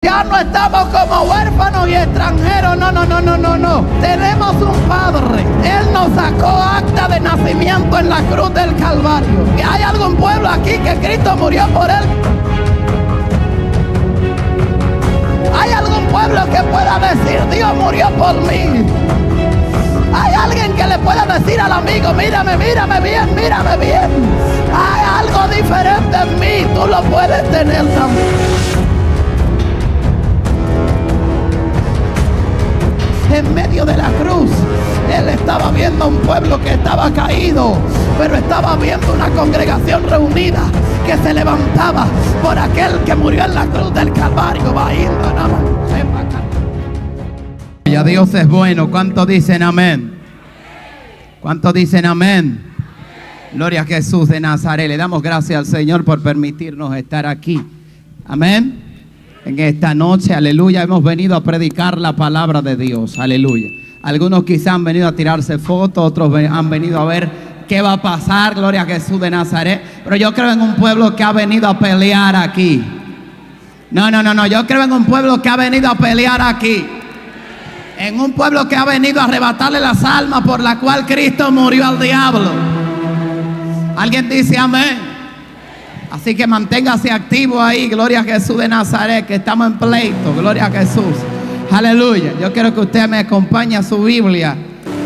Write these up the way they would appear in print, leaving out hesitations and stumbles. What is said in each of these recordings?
Ya no estamos como huérfanos y extranjeros. No. Tenemos un Padre. Él nos sacó acta de nacimiento en la cruz del Calvario. ¿Y hay algún pueblo aquí que Cristo murió por él? ¿Hay algún pueblo que pueda decir, Dios murió por mí? ¿Hay alguien que le pueda decir al amigo, mírame bien, mírame bien? Hay algo diferente en mí, tú lo puedes tener también. En medio de la cruz, él estaba viendo un pueblo que estaba caído, pero estaba viendo una congregación reunida que se levantaba por aquel que murió en la cruz del Calvario. Ya Dios es bueno. ¿Cuántos dicen amén? ¿Cuántos dicen amén? Gloria a Jesús de Nazaret. Le damos gracias al Señor por permitirnos estar aquí. Amén. En esta noche, aleluya, hemos venido a predicar la palabra de Dios, aleluya. Algunos quizás han venido a tirarse fotos, otros han venido a ver qué va a pasar, gloria a Jesús de Nazaret. Pero yo creo en un pueblo que ha venido a pelear aquí. No, yo creo en un pueblo que ha venido a pelear aquí. En un pueblo que ha venido a arrebatarle las almas por la cual Cristo murió al diablo. ¿Alguien dice amén? Así que manténgase activo ahí, gloria a Jesús de Nazaret, que estamos en pleito, gloria a Jesús. Aleluya. Yo quiero que usted me acompañe a su Biblia,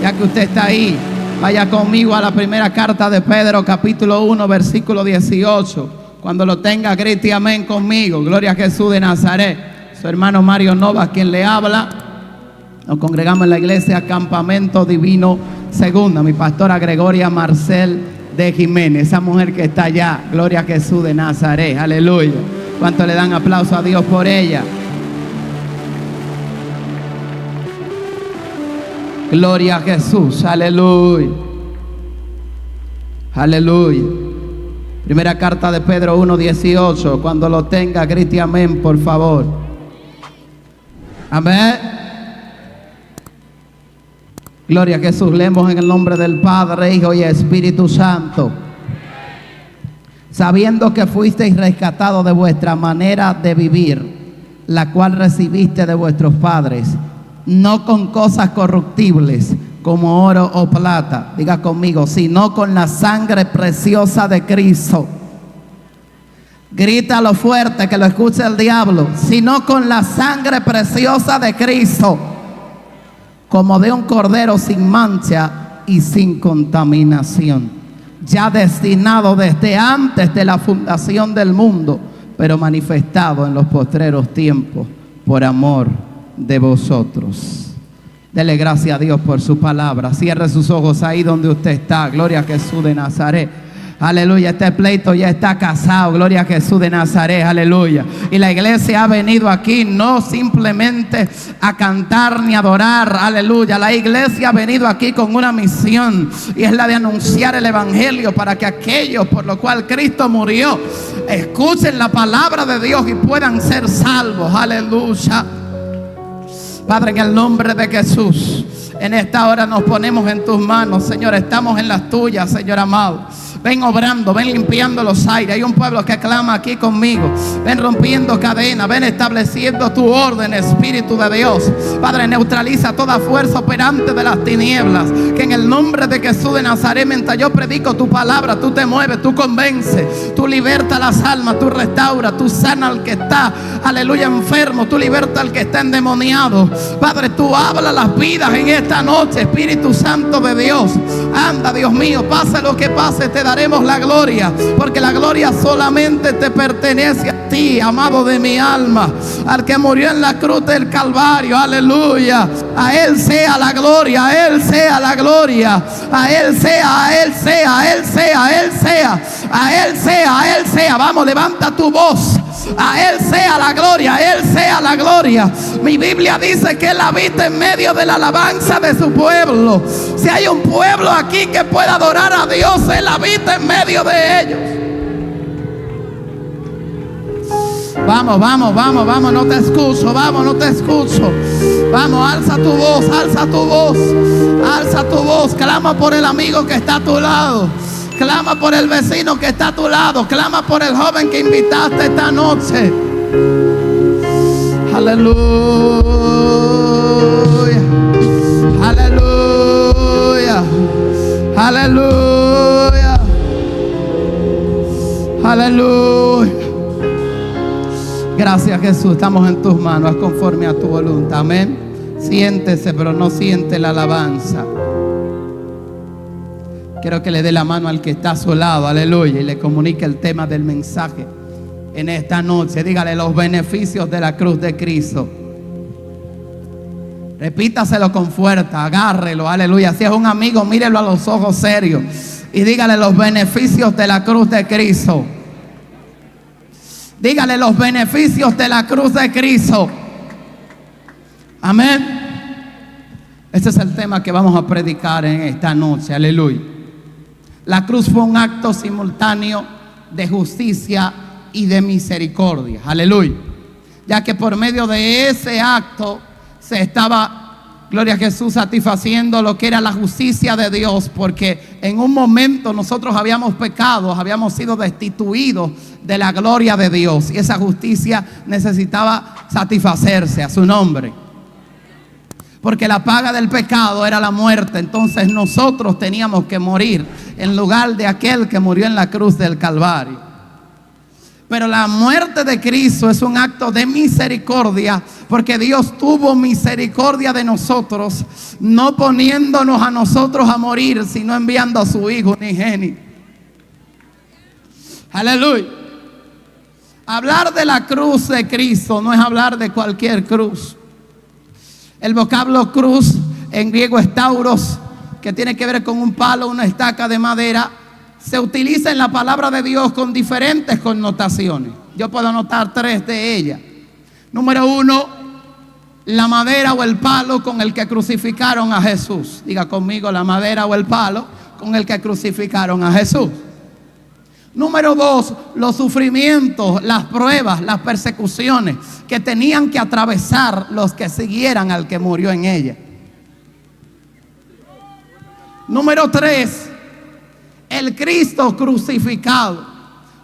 ya que usted está ahí. Vaya conmigo a la primera carta de Pedro, capítulo 1, versículo 18. Cuando lo tenga, grite amén conmigo, gloria a Jesús de Nazaret. Su hermano Mario Nova, quien le habla. Nos congregamos en la iglesia Campamento Divino Segunda. Mi pastora Gregoria Marcel de Jiménez, esa mujer que está allá, gloria a Jesús de Nazaret, aleluya. ¿Cuánto le dan aplauso a Dios por ella? Gloria a Jesús, aleluya. Aleluya. Primera carta de Pedro 1:18. Cuando lo tenga, grite amén, por favor. Amén. Gloria a Jesús. Leemos en el nombre del Padre, Hijo y Espíritu Santo. Sabiendo que fuisteis rescatados de vuestra manera de vivir, la cual recibiste de vuestros padres, no con cosas corruptibles como oro o plata, diga conmigo, sino con la sangre preciosa de Cristo. Grítalo fuerte que lo escuche el diablo. Sino con la sangre preciosa de Cristo, como de un cordero sin mancha y sin contaminación, ya destinado desde antes de la fundación del mundo, pero manifestado en los postreros tiempos por amor de vosotros. Dele gracias a Dios por su palabra. Cierre sus ojos ahí donde usted está. Gloria a Jesús de Nazaret. Aleluya, este pleito ya está casado, gloria a Jesús de Nazaret, aleluya. Y la iglesia ha venido aquí no simplemente a cantar ni adorar, aleluya. La iglesia ha venido aquí con una misión, y es la de anunciar el evangelio para que aquellos por lo cual Cristo murió escuchen la palabra de Dios y puedan ser salvos, aleluya. Padre, en el nombre de Jesús, en esta hora nos ponemos en tus manos, Señor. Estamos en las tuyas, Señor amado. Ven obrando, ven limpiando los aires. Hay un pueblo que clama aquí conmigo. Ven rompiendo cadenas, ven estableciendo tu orden, Espíritu de Dios. Padre, neutraliza toda fuerza operante de las tinieblas. Que en el nombre de Jesús de Nazaret, mientras yo predico tu palabra, tú te mueves, tú convences, tú libertas las almas, tú restauras, tú sanas al que está, aleluya, enfermo, tú libertas al que está endemoniado. Padre, tú hablas las vidas en esta noche, Espíritu Santo de Dios. Anda, Dios mío, pase lo que pase, te daremos la gloria, porque la gloria solamente te pertenece a ti, amado de mi alma, al que murió en la cruz del Calvario, aleluya. A Él sea la gloria, a Él sea la gloria, a Él sea, a Él sea, a Él sea, a Él sea, a Él sea, a Él sea. Vamos, levanta tu voz. A Él sea la gloria, a Él sea la gloria. Mi Biblia dice que Él habita en medio de la alabanza de su pueblo. Si hay un pueblo aquí que pueda adorar a Dios, Él habita en medio de ellos. Vamos, vamos, vamos, vamos, no te escucho, vamos, no te escucho. Vamos, alza tu voz, alza tu voz, alza tu voz. Clama por el amigo que está a tu lado. Clama por el vecino que está a tu lado. Clama por el joven que invitaste esta noche. Aleluya. Aleluya. Aleluya. Aleluya. Gracias, Jesús. Estamos en tus manos. Haz conforme a tu voluntad. Amén. Siéntese, pero no siente la alabanza. Quiero que le dé la mano al que está a su lado. Aleluya. Y le comunique el tema del mensaje en esta noche. Dígale los beneficios de la cruz de Cristo. Repítaselo con fuerza. Agárrelo. Aleluya. Si es un amigo, mírelo a los ojos serios y dígale los beneficios de la cruz de Cristo. Dígale los beneficios de la cruz de Cristo. Amén. Este es el tema que vamos a predicar en esta noche. Aleluya. La cruz fue un acto simultáneo de justicia y de misericordia. Aleluya. Ya que por medio de ese acto se estaba, gloria a Jesús, satisfaciendo lo que era la justicia de Dios. Porque en un momento nosotros habíamos pecado, habíamos sido destituidos de la gloria de Dios. Y esa justicia necesitaba satisfacerse. A su nombre. Porque la paga del pecado era la muerte. Entonces nosotros teníamos que morir en lugar de aquel que murió en la cruz del Calvario. Pero la muerte de Cristo es un acto de misericordia, porque Dios tuvo misericordia de nosotros, no poniéndonos a nosotros a morir, sino enviando a su Hijo unigénito. Aleluya. Hablar de la cruz de Cristo no es hablar de cualquier cruz. El vocablo cruz en griego es tauros, que tiene que ver con un palo, una estaca de madera. Se utiliza en la palabra de Dios con diferentes connotaciones. Yo puedo anotar 3 de ellas. Número 1, la madera o el palo con el que crucificaron a Jesús. Diga conmigo, la madera o el palo con el que crucificaron a Jesús. Número 2, los sufrimientos, las pruebas, las persecuciones que tenían que atravesar los que siguieran al que murió en ella. Número 3, el Cristo crucificado,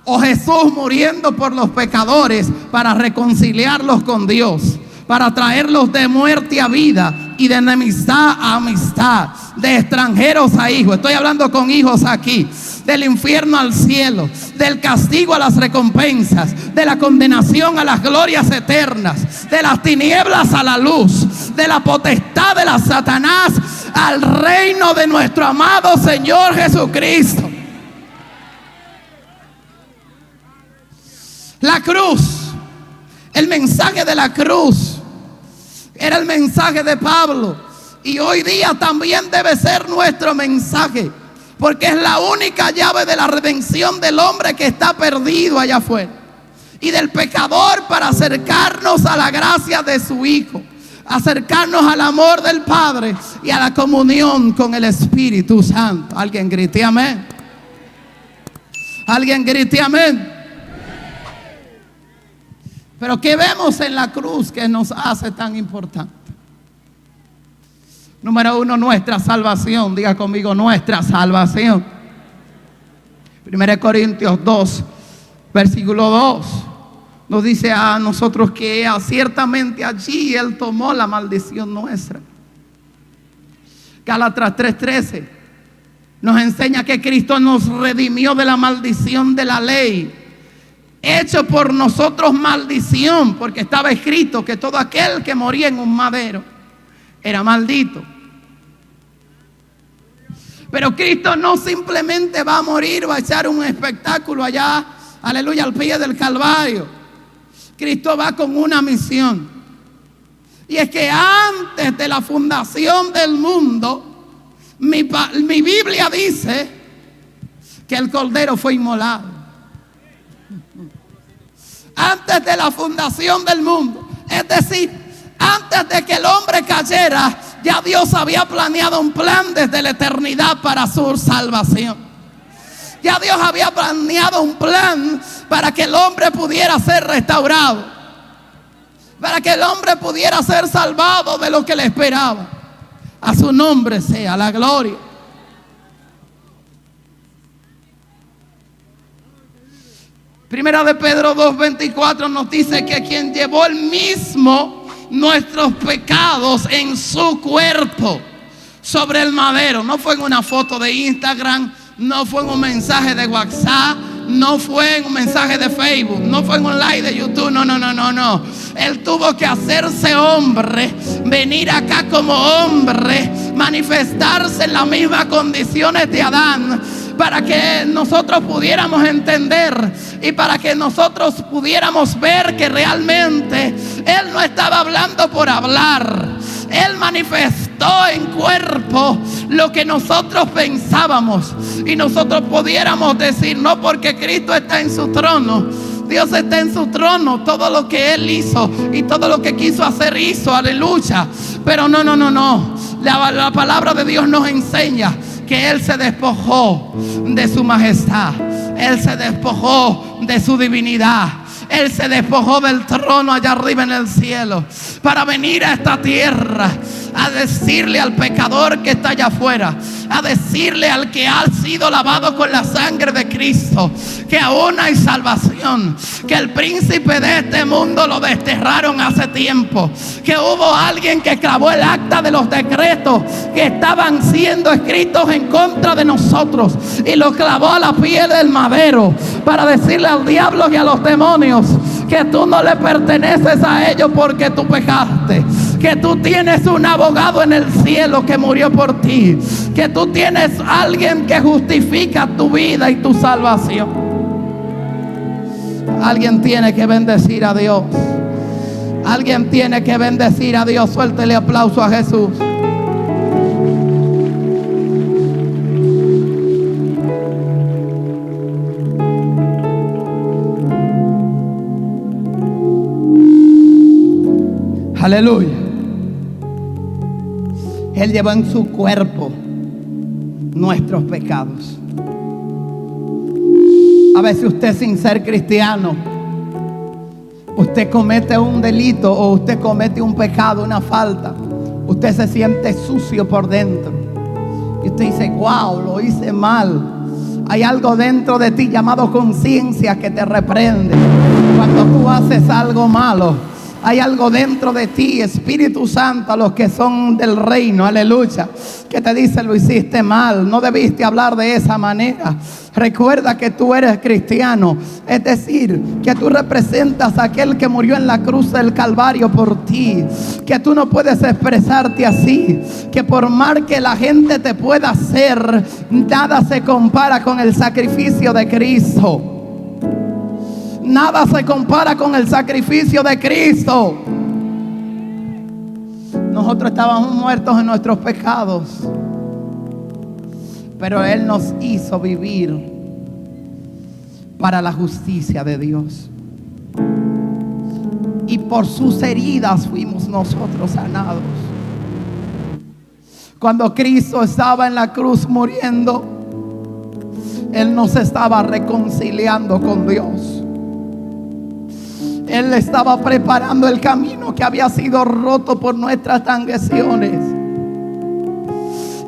o Jesús muriendo por los pecadores para reconciliarlos con Dios, para traerlos de muerte a vida y de enemistad a amistad, de extranjeros a hijos. Estoy hablando con hijos aquí. Del infierno al cielo, del castigo a las recompensas, de la condenación a las glorias eternas, de las tinieblas a la luz, de la potestad de la Satanás al reino de nuestro amado Señor Jesucristo. La cruz, el mensaje de la cruz era el mensaje de Pablo, y hoy día también debe ser nuestro mensaje, porque es la única llave de la redención del hombre que está perdido allá afuera, y del pecador para acercarnos a la gracia de su Hijo, acercarnos al amor del Padre y a la comunión con el Espíritu Santo. Alguien grite amén. Alguien grite amén. Pero ¿qué vemos en la cruz que nos hace tan importante? Número 1, nuestra salvación. Diga conmigo, nuestra salvación. 1 Corintios 2, versículo 2, nos dice a nosotros que ciertamente allí Él tomó la maldición nuestra. Gálatas 3:13 nos enseña que Cristo nos redimió de la maldición de la ley, hecho por nosotros maldición, porque estaba escrito que todo aquel que moría en un madero era maldito. Pero Cristo no simplemente va a morir, va a echar un espectáculo allá, aleluya, al pie del Calvario. Cristo va con una misión, y es que antes de la fundación del mundo, mi Biblia dice que el Cordero fue inmolado. Antes de la fundación del mundo, es decir, antes de que el hombre cayera, ya Dios había planeado un plan desde la eternidad para su salvación. Ya Dios había planeado un plan para que el hombre pudiera ser restaurado, para que el hombre pudiera ser salvado de lo que le esperaba. A su nombre sea la gloria. Primera de Pedro 2:24 nos dice que quien llevó él mismo nuestros pecados en su cuerpo sobre el madero. No fue en una foto de Instagram, no fue en un mensaje de WhatsApp, no fue en un mensaje de Facebook, no fue en un live de YouTube, no. Él tuvo que hacerse hombre, venir acá como hombre, manifestarse en las mismas condiciones de Adán, para que nosotros pudiéramos entender y para que nosotros pudiéramos ver que realmente Él no estaba hablando por hablar. Él manifestó en cuerpo lo que nosotros pensábamos y nosotros pudiéramos decir: no, porque Cristo está en su trono, Dios está en su trono, todo lo que Él hizo y todo lo que quiso hacer hizo, aleluya. Pero no. La palabra de Dios nos enseña que Él se despojó de su majestad, Él se despojó de su divinidad, Él se despojó del trono allá arriba en el cielo para venir a esta tierra a decirle al pecador que está allá afuera, a decirle al que ha sido lavado con la sangre de Cristo, que aún hay salvación, que el príncipe de este mundo lo desterraron hace tiempo, que hubo alguien que clavó el acta de los decretos que estaban siendo escritos en contra de nosotros y lo clavó a la pie del madero para decirle al diablo y a los demonios que tú no le perteneces a ellos porque tú pecaste, que tú tienes un abogado en el cielo que murió por ti, que tú tienes alguien que justifica tu vida y tu salvación. Alguien tiene que bendecir a Dios. Alguien tiene que bendecir a Dios. Suéltele aplauso a Jesús. Aleluya. Él llevó en su cuerpo nuestros pecados. A veces usted, sin ser cristiano, usted comete un delito o usted comete un pecado, una falta. Usted se siente sucio por dentro y usted dice: wow, lo hice mal. Hay algo dentro de ti llamado conciencia que te reprende cuando tú haces algo malo. Hay algo dentro de ti, Espíritu Santo, a los que son del reino, aleluya, que te dice: lo hiciste mal, no debiste hablar de esa manera. Recuerda que tú eres cristiano, es decir, que tú representas a aquel que murió en la cruz del Calvario por ti, que tú no puedes expresarte así, que por mal que la gente te pueda hacer, nada se compara con el sacrificio de Cristo. Nada se compara con el sacrificio de Cristo. Nosotros estábamos muertos en nuestros pecados, pero Él nos hizo vivir para la justicia de Dios. Y por sus heridas fuimos nosotros sanados. Cuando Cristo estaba en la cruz muriendo, Él nos estaba reconciliando con Dios. Él estaba preparando el camino que había sido roto por nuestras transgresiones.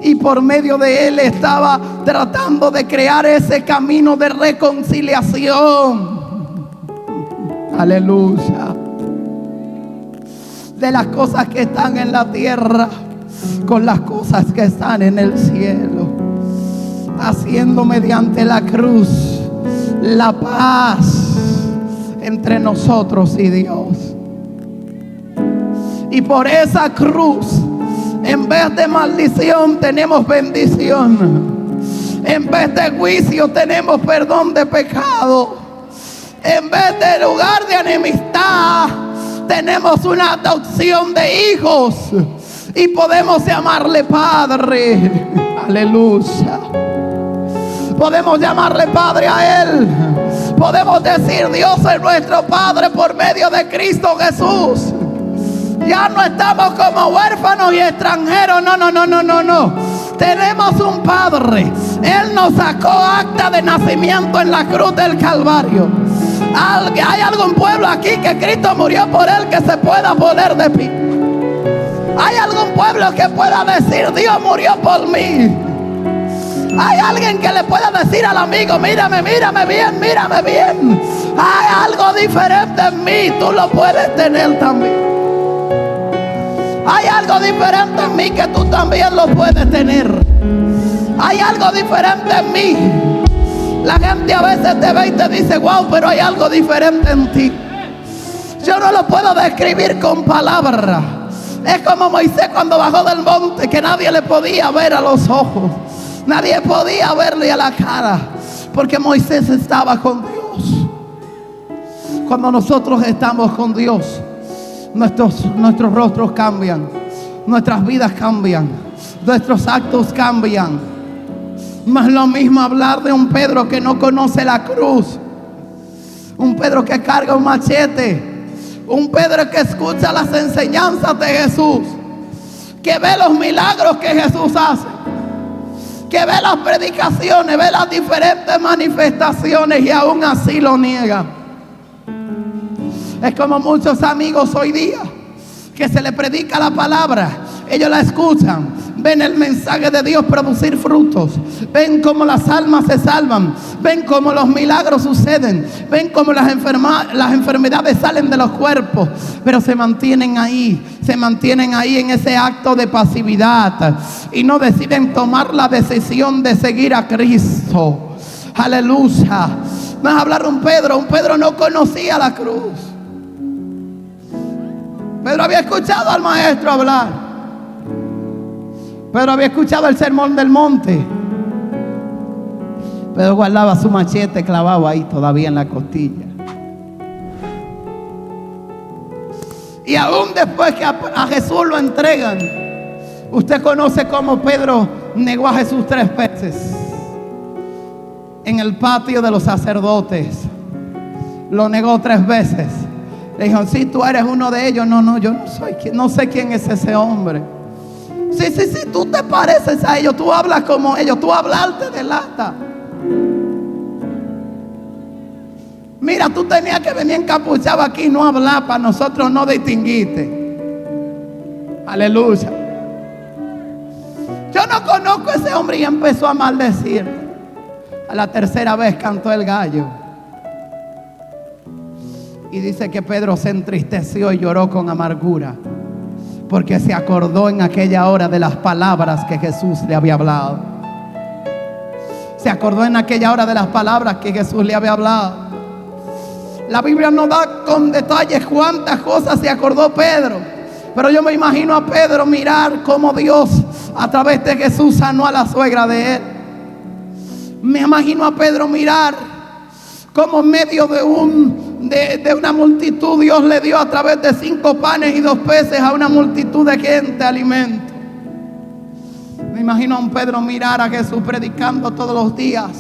Y por medio de Él estaba tratando de crear ese camino de reconciliación. Aleluya. De las cosas que están en la tierra con las cosas que están en el cielo. Haciendo mediante la cruz la paz entre nosotros y Dios. Y por esa cruz, en vez de maldición, tenemos bendición. En vez de juicio, tenemos perdón de pecado. En vez de lugar de enemistad, tenemos una adopción de hijos y podemos llamarle Padre. Aleluya. Podemos llamarle Padre a Él. Podemos decir: Dios es nuestro Padre por medio de Cristo Jesús. Ya no estamos como huérfanos y extranjeros. No. Tenemos un Padre. Él nos sacó acta de nacimiento en la cruz del Calvario. ¿Hay algún pueblo aquí que Cristo murió por él que se pueda poner de pie? ¿Hay algún pueblo que pueda decir: Dios murió por mí? Hay alguien que le pueda decir al amigo, mírame, mírame bien, mírame bien. Hay algo diferente en mí, tú lo puedes tener también. Hay algo diferente en mí que tú también lo puedes tener. Hay algo diferente en mí. La gente a veces te ve y te dice, wow, pero hay algo diferente en ti. Yo no lo puedo describir con palabras. Es como Moisés cuando bajó del monte, que nadie le podía ver a los ojos. Nadie podía verle a la cara, porque Moisés estaba con Dios. Cuando nosotros estamos con Dios, nuestros rostros cambian, nuestras vidas cambian, nuestros actos cambian. No es lo mismo hablar de un Pedro que no conoce la cruz, un Pedro que carga un machete, un Pedro que escucha las enseñanzas de Jesús, que ve los milagros que Jesús hace, que ve las predicaciones, ve las diferentes manifestaciones y aún así lo niega. Es como muchos amigos hoy día que se les predica la palabra, ellos la escuchan, ven el mensaje de Dios producir frutos, ven cómo las almas se salvan, ven cómo los milagros suceden, ven cómo las enfermedades salen de los cuerpos, pero se mantienen ahí en ese acto de pasividad y no deciden tomar la decisión de seguir a Cristo. Aleluya. No es hablar de un Pedro no conocía la cruz. Pedro había escuchado al maestro hablar. Pedro había escuchado el sermón del monte. Pedro guardaba su machete clavado ahí todavía en la costilla. Y aún después que a Jesús lo entregan, usted conoce cómo Pedro negó a Jesús 3 veces. En el patio de los sacerdotes lo negó 3 veces. Le dijo, sí, tú eres uno de ellos. No, yo no soy, no sé quién es ese hombre. Sí, tú te pareces a ellos, tú hablas como ellos, tú hablarte de lata. Mira, tú tenías que venir encapuchado aquí y no hablar para nosotros no distinguirte. Aleluya. Yo no conozco a ese hombre y empezó a maldecir. A la 3ª vez cantó el gallo. Y dice que Pedro se entristeció y lloró con amargura, porque se acordó en aquella hora de las palabras que Jesús le había hablado. Se acordó en aquella hora de las palabras que Jesús le había hablado. La Biblia no da con detalles cuántas cosas se acordó Pedro, pero yo me imagino a Pedro mirar cómo Dios a través de Jesús sanó a la suegra de él. Me imagino a Pedro mirar cómo en medio de una multitud Dios le dio a través de 5 panes y 2 peces a una multitud de gente alimento. Me imagino a un Pedro mirar a Jesús predicando todos los días,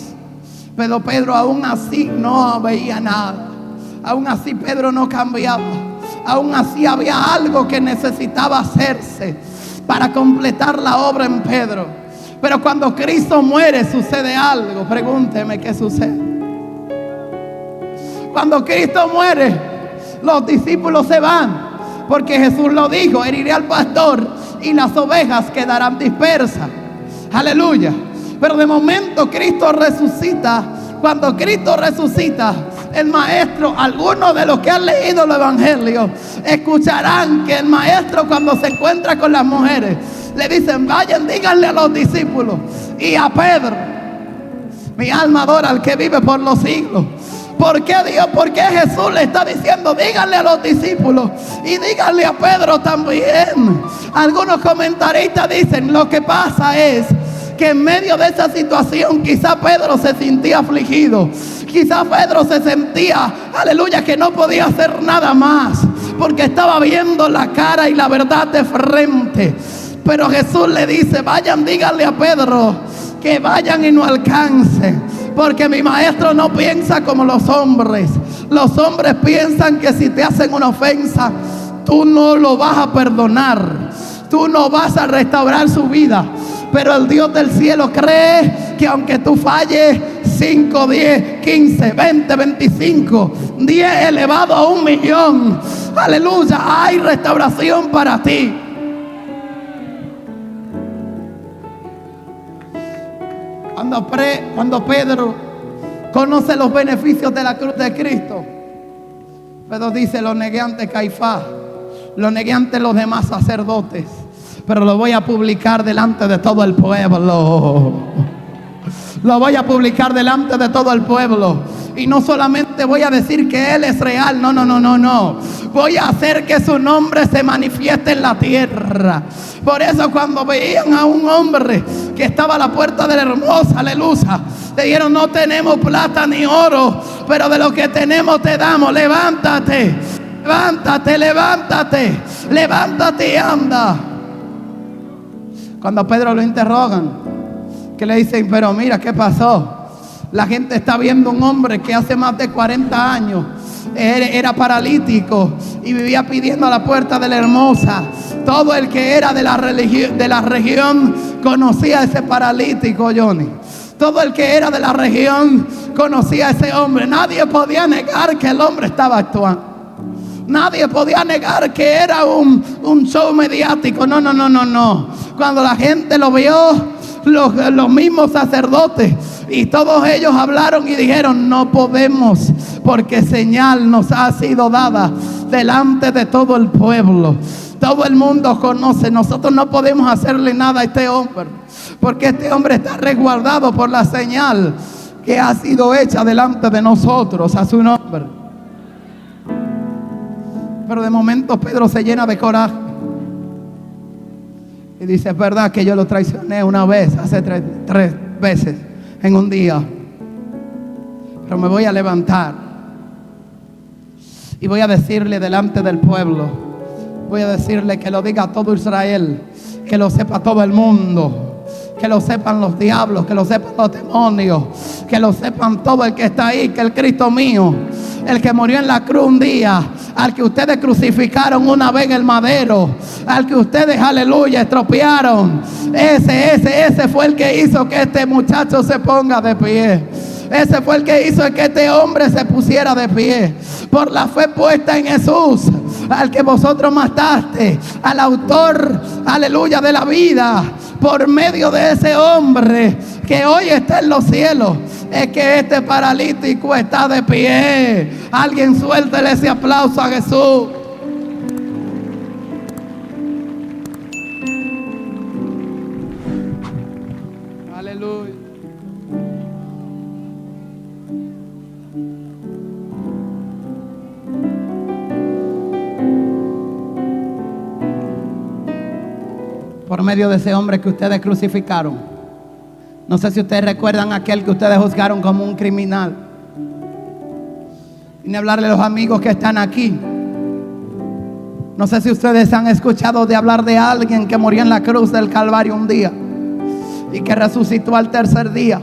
pero Pedro aún así no veía nada. Aún así Pedro no cambiaba. Aún así había algo que necesitaba hacerse para completar la obra en Pedro. Pero cuando Cristo muere sucede algo. Pregúnteme qué sucede. Cuando Cristo muere, los discípulos se van, porque Jesús lo dijo, heriré al pastor y las ovejas quedarán dispersas. Aleluya. Pero de momento Cristo resucita. Cuando Cristo resucita, el maestro, algunos de los que han leído el evangelio escucharán que el maestro, cuando se encuentra con las mujeres, le dicen, vayan, díganle a los discípulos y a Pedro, mi alma adora al que vive por los siglos. ¿Por qué Dios? ¿Por qué Jesús le está diciendo díganle a los discípulos y díganle a Pedro también? Algunos comentaristas dicen, lo que pasa es que en medio de esa situación quizá Pedro se sentía afligido. Quizá Pedro se sentía, aleluya, que no podía hacer nada más, porque estaba viendo la cara y la verdad de frente. Pero Jesús le dice, vayan, díganle a Pedro que vayan y no alcancen, porque mi maestro no piensa como los hombres. Los hombres piensan que si te hacen una ofensa, tú no lo vas a perdonar, tú no vas a restaurar su vida. Pero el Dios del cielo cree que aunque tú falles 5, 10, 15, 20, 25, 10 elevado a 1.000.000, aleluya, hay restauración para ti. Cuando Pedro conoce los beneficios de la cruz de Cristo, Pedro dice: lo negué ante Caifás, lo negué ante los demás sacerdotes, pero lo voy a publicar delante de todo el pueblo. Lo voy a publicar delante de todo el pueblo. Y no solamente voy a decir que Él es real, no. Voy a hacer que su nombre se manifieste en la tierra. Por eso cuando veían a un hombre que estaba a la puerta de la hermosa, aleluya, le dijeron: no tenemos plata ni oro, pero de lo que tenemos te damos. Levántate, levántate, levántate, levántate y anda. Cuando a Pedro lo interrogan, que le dicen: pero mira, ¿qué pasó? La gente está viendo un hombre que hace más de 40 años era paralítico y vivía pidiendo a la puerta de la hermosa. Todo el que era de la región conocía a ese paralítico, Johnny. Todo el que era de la región conocía a ese hombre. Nadie podía negar que el hombre estaba actuando. Nadie podía negar que era un show mediático. No. Cuando la gente lo vio, los mismos sacerdotes y todos ellos hablaron y dijeron: no podemos, porque señal nos ha sido dada delante de todo el pueblo. Todo el mundo conoce. Nosotros no podemos hacerle nada a este hombre, porque este hombre está resguardado por la señal que ha sido hecha delante de nosotros a su nombre. Pero de momento Pedro se llena de coraje y dice: es verdad que yo lo traicioné una vez, hace tres veces en un día, pero me voy a levantar y voy a decirle delante del pueblo, voy a decirle que lo diga todo Israel, que lo sepa todo el mundo, que lo sepan los diablos, que lo sepan los demonios, que lo sepan todo el que está ahí, que el Cristo mío, el que murió en la cruz un día, al que ustedes crucificaron una vez en el madero, al que ustedes, aleluya, estropearon, ese fue el que hizo que este muchacho se ponga de pie. Ese fue el que hizo que este hombre se pusiera de pie. Por la fe puesta en Jesús, al que vosotros mataste, al autor, aleluya, de la vida. Por medio de ese hombre que hoy está en los cielos, es que este paralítico está de pie. Alguien suéltele ese aplauso a Jesús. Aleluya. Por medio de ese hombre que ustedes crucificaron. No sé si ustedes recuerdan aquel que ustedes juzgaron como un criminal. Vine a hablarle a los amigos que están aquí. No sé si ustedes han escuchado de hablar de alguien que murió en la cruz del Calvario un día y que resucitó al tercer día.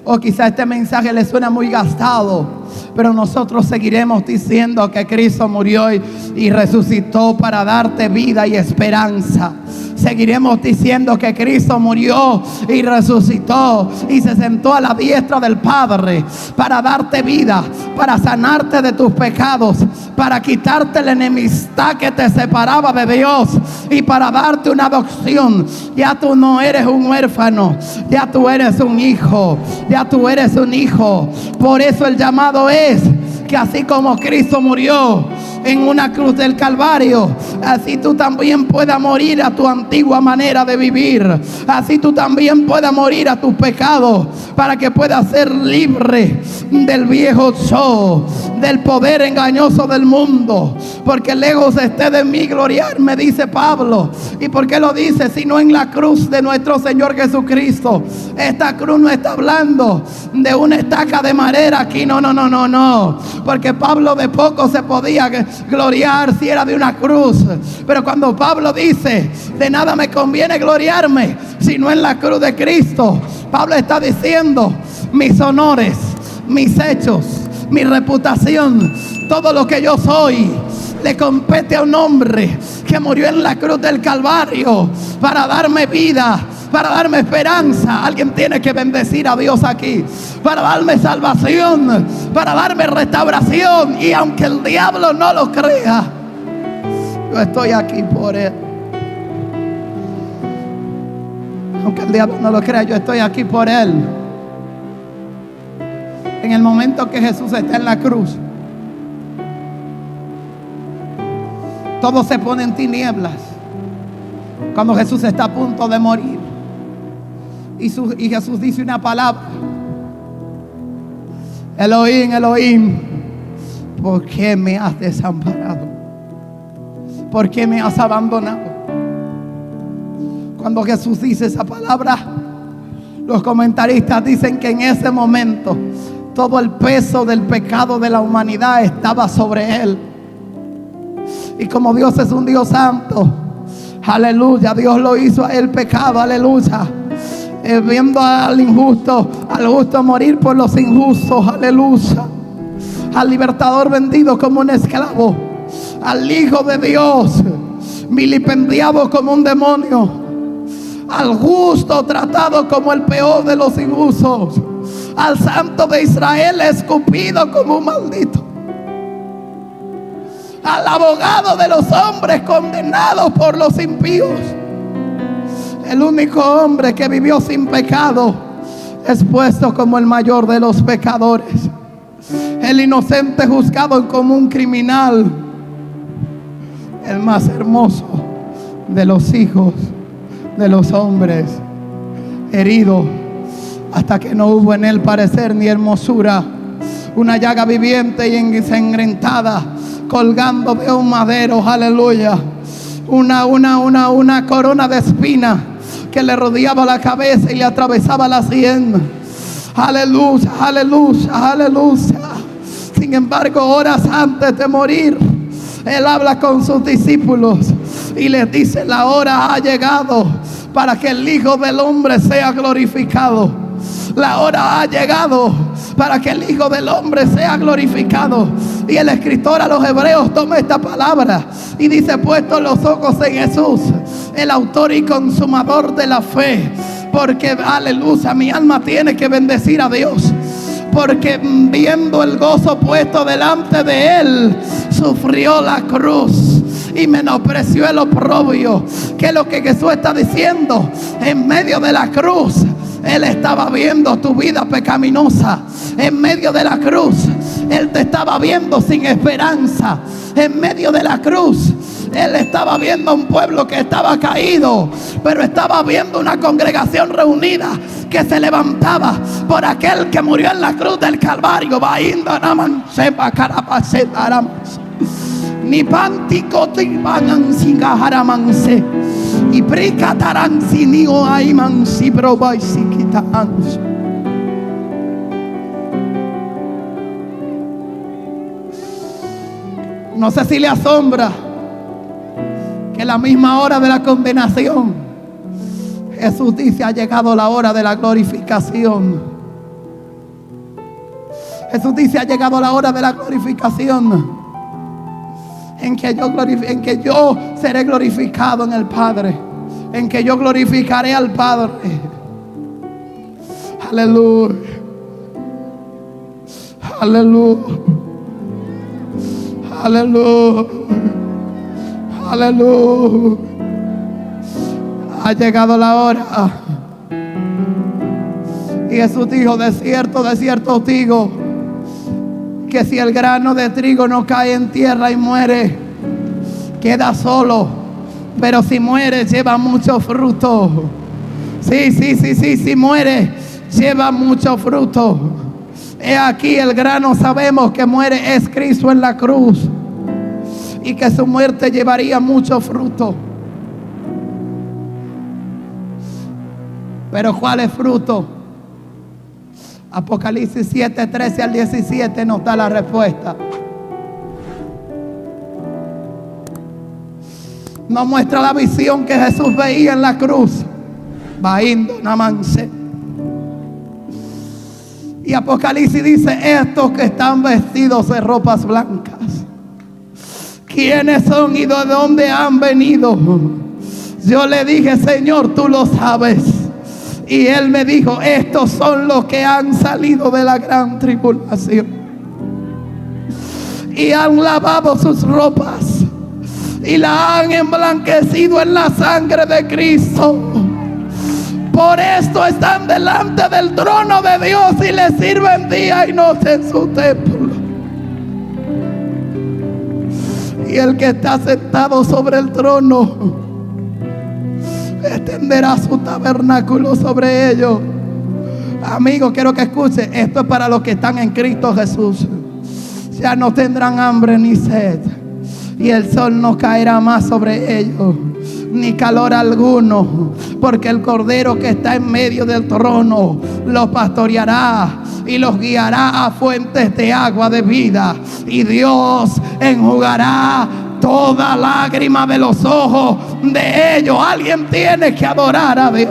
O quizá este mensaje les suena muy gastado, pero nosotros seguiremos diciendo que Cristo murió y resucitó para darte vida y esperanza. Seguiremos diciendo que Cristo murió y resucitó y se sentó a la diestra del Padre para darte vida, para sanarte de tus pecados, para quitarte la enemistad que te separaba de Dios y para darte una adopción. Ya tú no eres un huérfano, ya tú eres un hijo, ya tú eres un hijo. Por eso el llamado es que así como Cristo murió en una cruz del Calvario, así tú también puedas morir a tu antigua manera de vivir. Así tú también puedas morir a tus pecados, para que puedas ser libre del viejo yo, del poder engañoso del mundo. Porque lejos esté de mí gloriarme, dice Pablo. ¿Y por qué lo dice? Sino en la cruz de nuestro Señor Jesucristo. Esta cruz no está hablando de una estaca de madera aquí, no. Porque Pablo de poco se podía gloriar si era de una cruz. Pero cuando Pablo dice: de nada me conviene gloriarme sino en la cruz de Cristo, Pablo está diciendo: mis honores, mis hechos, mi reputación, todo lo que yo soy, le compete a un hombre que murió en la cruz del Calvario para darme vida, para darme esperanza. Alguien tiene que bendecir a Dios aquí. Para darme salvación, para darme restauración. Y aunque el diablo no lo crea, yo estoy aquí por él. Aunque el diablo no lo crea, yo estoy aquí por él. En el momento que Jesús está en la cruz, todo se pone en tinieblas. Cuando Jesús está a punto de morir, y Jesús dice una palabra: Elohim, Elohim, ¿por qué me has desamparado? ¿Por qué me has abandonado? Cuando Jesús dice esa palabra, los comentaristas dicen que en ese momento todo el peso del pecado de la humanidad estaba sobre él. Y como Dios es un Dios santo, aleluya, Dios lo hizo a él pecado, aleluya. Viendo al injusto, al justo morir por los injustos, aleluya. Al libertador vendido como un esclavo, al Hijo de Dios vilipendiado como un demonio, al justo tratado como el peor de los injustos, al Santo de Israel escupido como un maldito, al abogado de los hombres condenados por los impíos. El único hombre que vivió sin pecado es puesto como el mayor de los pecadores. El inocente juzgado como un criminal. El más hermoso de los hijos de los hombres, herido hasta que no hubo en él parecer ni hermosura. Una llaga viviente y ensangrentada, colgando de un madero, aleluya. Una corona de espina que le rodeaba la cabeza y le atravesaba la sien. Aleluya, aleluya, aleluya. Sin embargo, horas antes de morir, él habla con sus discípulos y les dice: la hora ha llegado para que el Hijo del Hombre sea glorificado. La hora ha llegado para que el Hijo del Hombre sea glorificado. Y el escritor a los hebreos toma esta palabra y dice: puestos los ojos en Jesús, el autor y consumador de la fe. Porque, aleluya, mi alma tiene que bendecir a Dios. Porque viendo el gozo puesto delante de él, sufrió la cruz y menospreció el oprobio. Que es lo que Jesús está diciendo en medio de la cruz. Él estaba viendo tu vida pecaminosa. En medio de la cruz, Él te estaba viendo sin esperanza. En medio de la cruz, Él estaba viendo a un pueblo que estaba caído, pero estaba viendo una congregación reunida que se levantaba por aquel que murió en la cruz del Calvario. Ni pantico tibanan singaharamanse y pricataran sinio aiman si probay si quitans. No sé si le asombra que en la misma hora de la condenación, Jesús dice: ha llegado la hora de la glorificación. Jesús dice: ha llegado la hora de la glorificación, en que yo seré glorificado en el Padre, en que yo glorificaré al Padre. Aleluya, aleluya, aleluya, aleluya. Ha llegado la hora. Y Jesús dijo: de cierto os digo, que si el grano de trigo no cae en tierra y muere, queda solo. Pero si muere, lleva mucho fruto. Si muere, lleva mucho fruto. He aquí el grano, sabemos que muere es Cristo en la cruz, y que su muerte llevaría mucho fruto. Pero ¿cuál es fruto? Apocalipsis 7, 13 al 17 nos da la respuesta. Nos muestra la visión que Jesús veía en la cruz. Y Apocalipsis dice: estos que están vestidos de ropas blancas, ¿quiénes son y de dónde han venido? Yo le dije: Señor, tú lo sabes. Y Él me dijo: estos son los que han salido de la gran tribulación y han lavado sus ropas y la han emblanquecido en la sangre de Cristo. Por esto están delante del trono de Dios y le sirven día y noche en su templo. Y el que está sentado sobre el trono extenderá su tabernáculo sobre ellos. Amigo, quiero que escuche. Esto es para los que están en Cristo Jesús. Ya no tendrán hambre ni sed, y el sol no caerá más sobre ellos, ni calor alguno, porque el Cordero que está en medio del trono los pastoreará y los guiará a fuentes de agua de vida, y Dios enjugará toda lágrima de los ojos de ellos. Alguien tiene que adorar a Dios.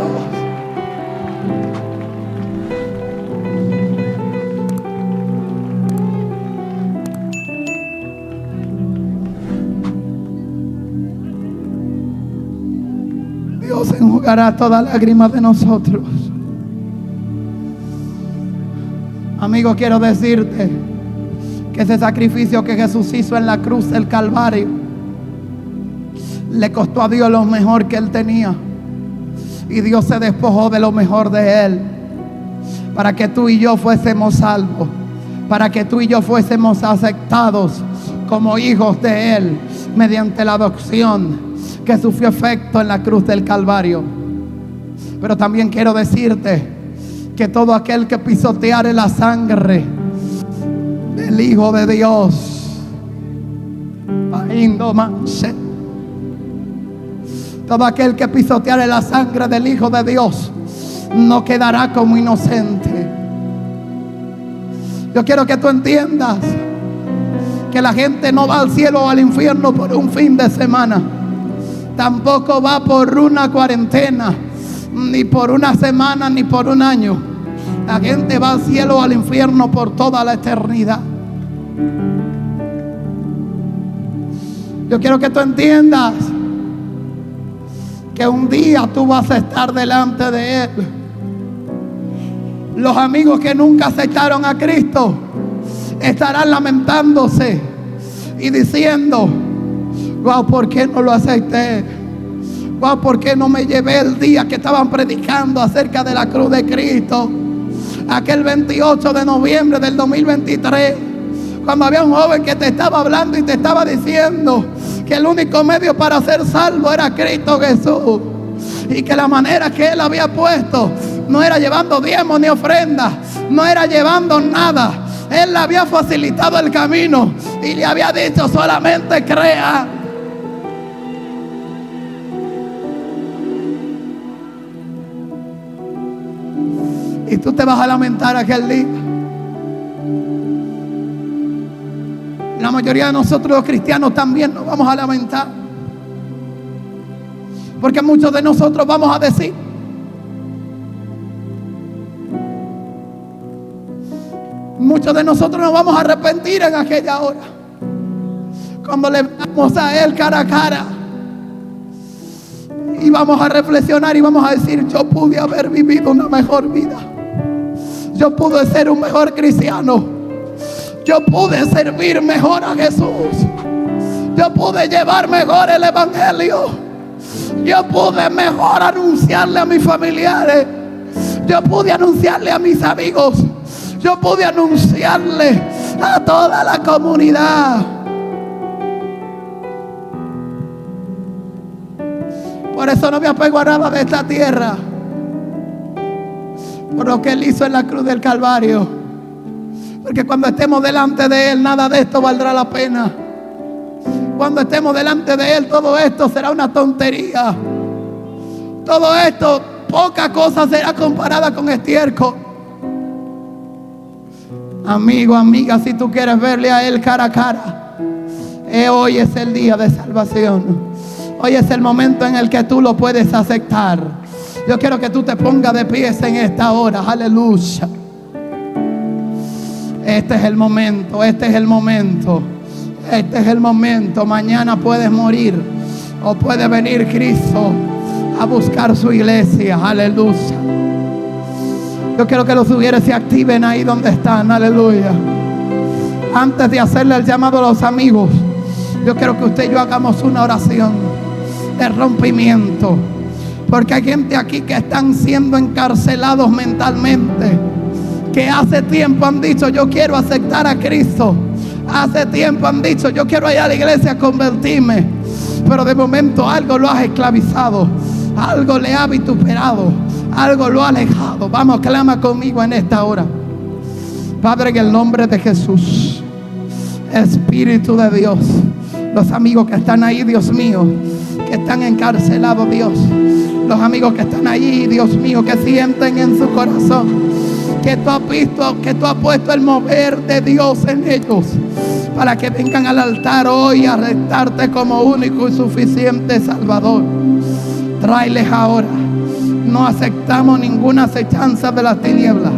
Dios enjugará toda lágrima de nosotros. Amigo, quiero decirte que ese sacrificio que Jesús hizo en la cruz del Calvario le costó a Dios lo mejor que Él tenía, y Dios se despojó de lo mejor de Él para que tú y yo fuésemos salvos, para que tú y yo fuésemos aceptados como hijos de Él mediante la adopción que sufrió efecto en la cruz del Calvario. Pero también quiero decirte que todo aquel que pisoteare la sangre del Hijo de Dios, todo aquel que pisoteare la sangre del Hijo de Dios no quedará como inocente. Yo quiero que tú entiendas que la gente no va al cielo o al infierno por un fin de semana. Tampoco va por una cuarentena, ni por una semana, ni por un año. La gente va al cielo o al infierno por toda la eternidad. Yo quiero que tú entiendas que un día tú vas a estar delante de Él. Los amigos que nunca aceptaron a Cristo estarán lamentándose y diciendo: wow, ¿por qué no lo acepté? Wow, ¿por qué no me llevé el día que estaban predicando acerca de la cruz de Cristo? Aquel 28 de noviembre del 2023, cuando había un joven que te estaba hablando y te estaba diciendo que el único medio para ser salvo era Cristo Jesús, y que la manera que Él había puesto no era llevando diezmos ni ofrendas, no era llevando nada. Él le había facilitado el camino y le había dicho: solamente crea. Y tú te vas a lamentar aquel día. La mayoría de nosotros los cristianos también nos vamos a lamentar, porque muchos de nosotros vamos a decir: muchos de nosotros nos vamos a arrepentir en aquella hora, cuando le vamos a Él cara a cara, y vamos a reflexionar y vamos a decir: yo pude haber vivido una mejor vida, yo pude ser un mejor cristiano, yo pude servir mejor a Jesús, yo pude llevar mejor el evangelio, yo pude mejor anunciarle a mis familiares, yo pude anunciarle a mis amigos, yo pude anunciarle a toda la comunidad. Por eso no me apego a nada de esta tierra, por lo que Él hizo en la cruz del Calvario, porque cuando estemos delante de Él, nada de esto valdrá la pena. Cuando estemos delante de Él, todo esto será una tontería. Todo esto, poca cosa será comparada con estiércol. Amigo, amiga, si tú quieres verle a Él cara a cara, hoy es el día de salvación. Hoy es el momento en el que tú lo puedes aceptar. Yo quiero que tú te pongas de pies en esta hora. Aleluya. Este es el momento, este es el momento, este es el momento. Mañana puedes morir o puede venir Cristo a buscar su iglesia. Aleluya. Yo quiero que los hugieres se activen ahí donde están. Aleluya. Antes de hacerle el llamado a los amigos, yo quiero que usted y yo hagamos una oración de rompimiento. Porque hay gente aquí que están siendo encarcelados mentalmente, que hace tiempo han dicho: yo quiero aceptar a Cristo. Hace tiempo han dicho: yo quiero ir a la iglesia a convertirme. Pero de momento algo lo ha esclavizado, algo le ha vituperado, algo lo ha alejado. Vamos, clama conmigo en esta hora. Padre, en el nombre de Jesús, Espíritu de Dios, los amigos que están ahí, Dios mío, que están encarcelados, Dios, los amigos que están ahí, Dios mío, que sienten en su corazón que tú has visto, que tú has puesto el mover de Dios en ellos, para que vengan al altar hoy a aceptarte como único y suficiente Salvador. Tráeles ahora. No aceptamos ninguna acechanza de las tinieblas.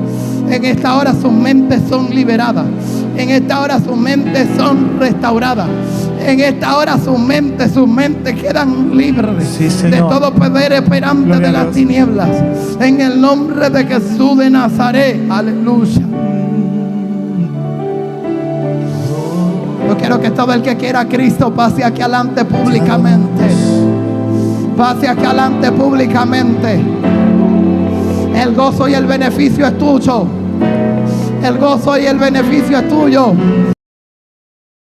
En esta hora sus mentes son liberadas. En esta hora sus mentes son restauradas. En esta hora sus mentes quedan libres, sí, de todo poder esperante Gloria de las tinieblas. En el nombre de Jesús de Nazaret. Aleluya. Yo quiero que todo el que quiera a Cristo pase aquí adelante públicamente. Pase aquí adelante públicamente. El gozo y el beneficio es tuyo. El gozo y el beneficio es tuyo.